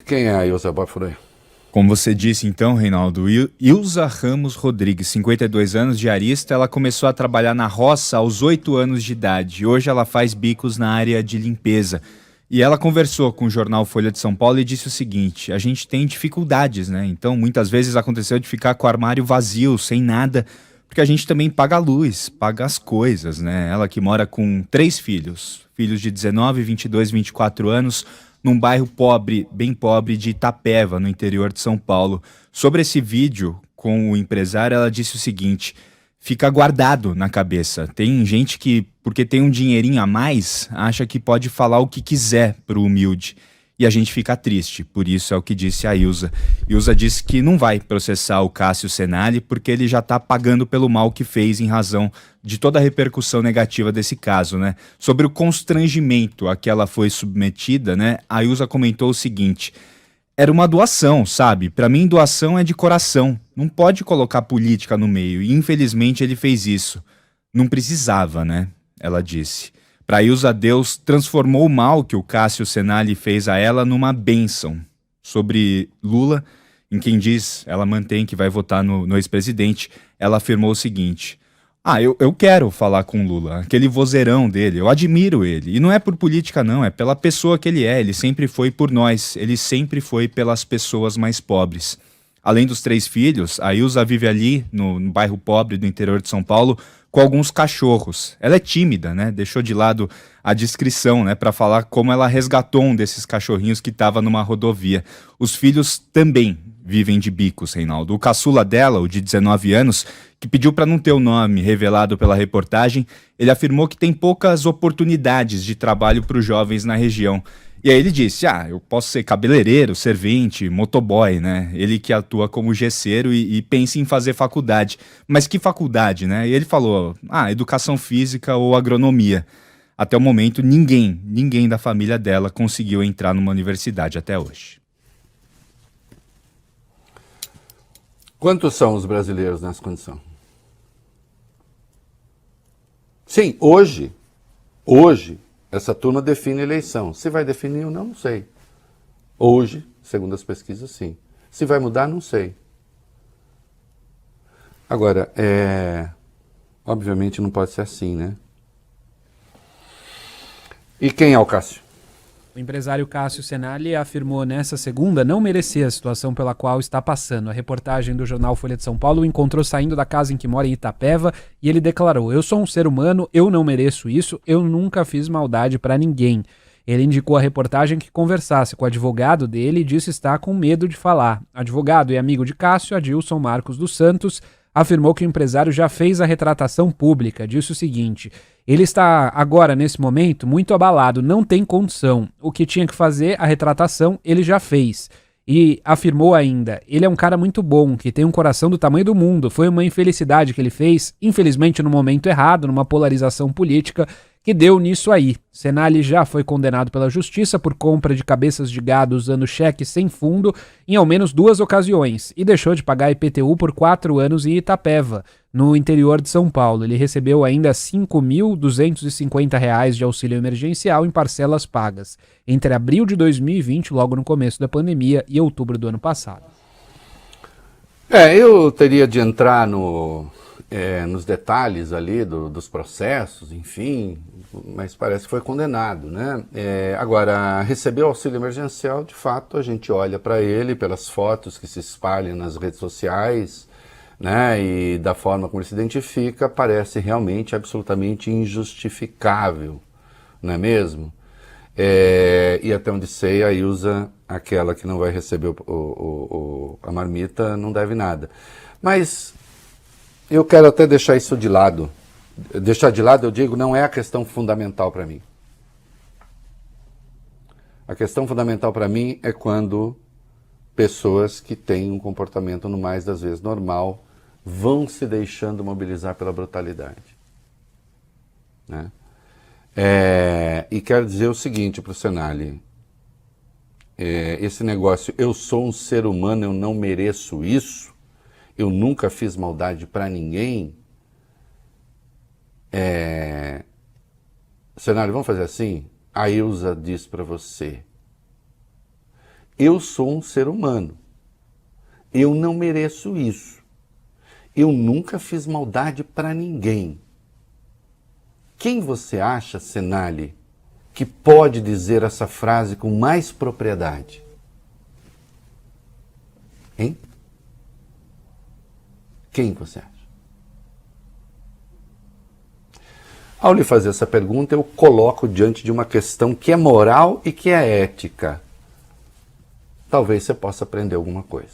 Quem é a Ilza Bafurê? Como você disse então, Reinaldo, Ilza Ramos Rodrigues, 52 anos, diarista, ela começou a trabalhar na roça aos 8 anos de idade. Hoje ela faz bicos na área de limpeza. E ela conversou com o jornal Folha de São Paulo e disse o seguinte: a gente tem dificuldades, né? Então muitas vezes aconteceu de ficar com o armário vazio, sem nada, porque a gente também paga a luz, paga as coisas, né? Ela que mora com 3 filhos, filhos de 19, 22, 24 anos, num bairro pobre, bem pobre de Itapeva, no interior de São Paulo. Sobre esse vídeo com o empresário, ela disse o seguinte: fica guardado na cabeça. Tem gente que, porque tem um dinheirinho a mais, acha que pode falar o que quiser pro humilde. E a gente fica triste, por isso é o que disse a Ilza. Ilza disse que não vai processar o Cássio Senali porque ele já está pagando pelo mal que fez em razão de toda a repercussão negativa desse caso, né? Sobre o constrangimento a que ela foi submetida, né? A Ilza comentou o seguinte: era uma doação, sabe? Para mim, doação é de coração. Não pode colocar política no meio. E infelizmente ele fez isso. Não precisava, né? Ela disse. Para Ilza, Deus transformou o mal que o Cássio Senali fez a ela numa bênção. Sobre Lula, em quem diz, ela mantém que vai votar no ex-presidente, ela afirmou o seguinte: eu quero falar com o Lula, aquele vozeirão dele, eu admiro ele. E não é por política não, é pela pessoa que ele é. Ele sempre foi por nós, ele sempre foi pelas pessoas mais pobres. Além dos 3 filhos, a Ilza vive ali, no bairro pobre do interior de São Paulo, com alguns cachorros. Ela é tímida, né? Deixou de lado a descrição, né? Para falar como ela resgatou um desses cachorrinhos que estava numa rodovia. Os filhos também vivem de bicos, Reinaldo. O caçula dela, o de 19 anos, que pediu para não ter o nome revelado pela reportagem, ele afirmou que tem poucas oportunidades de trabalho para os jovens na região. E aí ele disse: eu posso ser cabeleireiro, servente, motoboy, né? Ele que atua como gesseiro e pensa em fazer faculdade. Mas que faculdade, né? E ele falou: educação física ou agronomia. Até o momento, ninguém da família dela conseguiu entrar numa universidade até hoje. Quantos são os brasileiros nessa condição? Sim, hoje, essa turma define a eleição. Se vai definir ou não, não sei. Hoje, segundo as pesquisas, sim. Se vai mudar, não sei. Agora, obviamente não pode ser assim, né? E quem é o Cássio? O empresário Cássio Senali afirmou nessa segunda não merecer a situação pela qual está passando. A reportagem do jornal Folha de São Paulo o encontrou saindo da casa em que mora em Itapeva e ele declarou: eu sou um ser humano, eu não mereço isso, eu nunca fiz maldade para ninguém. Ele indicou à reportagem que conversasse com o advogado dele e disse estar com medo de falar. Advogado e amigo de Cássio, Adilson Marcos dos Santos, afirmou que o empresário já fez a retratação pública. Disse o seguinte: ele está agora, nesse momento, muito abalado, não tem condição. O que tinha que fazer, a retratação, ele já fez. E afirmou ainda: ele é um cara muito bom, que tem um coração do tamanho do mundo. Foi uma infelicidade que ele fez, infelizmente no momento errado, numa polarização política, que deu nisso aí. Senali já foi condenado pela justiça por compra de cabeças de gado usando cheque sem fundo em ao menos 2 ocasiões e deixou de pagar IPTU por 4 anos em Itapeva, no interior de São Paulo. Ele recebeu ainda R$ 5.250 de auxílio emergencial em parcelas pagas entre abril de 2020, logo no começo da pandemia, e outubro do ano passado. Eu teria de entrar nos detalhes ali dos processos, enfim, mas parece que foi condenado, né? Agora, receber o auxílio emergencial, de fato, a gente olha para ele pelas fotos que se espalham nas redes sociais, né? E da forma como ele se identifica, parece realmente absolutamente injustificável, não é mesmo? E até onde sei, a Ilza, aquela que não vai receber a marmita, não deve nada. Mas eu quero até deixar isso de lado. Deixar de lado, eu digo, não é a questão fundamental para mim. A questão fundamental para mim é quando pessoas que têm um comportamento, no mais das vezes, normal, vão se deixando mobilizar pela brutalidade, né? E quero dizer o seguinte para o Senali: esse negócio, eu sou um ser humano, eu não mereço isso, eu nunca fiz maldade para ninguém. Senali, vamos fazer assim? A Ilza diz para você Eu sou um ser humano. Eu não mereço isso. Eu nunca fiz maldade para ninguém. Quem você acha, Senali, que pode dizer essa frase com mais propriedade? Hein? Quem você acha? Ao lhe fazer essa pergunta, eu coloco diante de uma questão que é moral e que é ética. Talvez você possa aprender alguma coisa.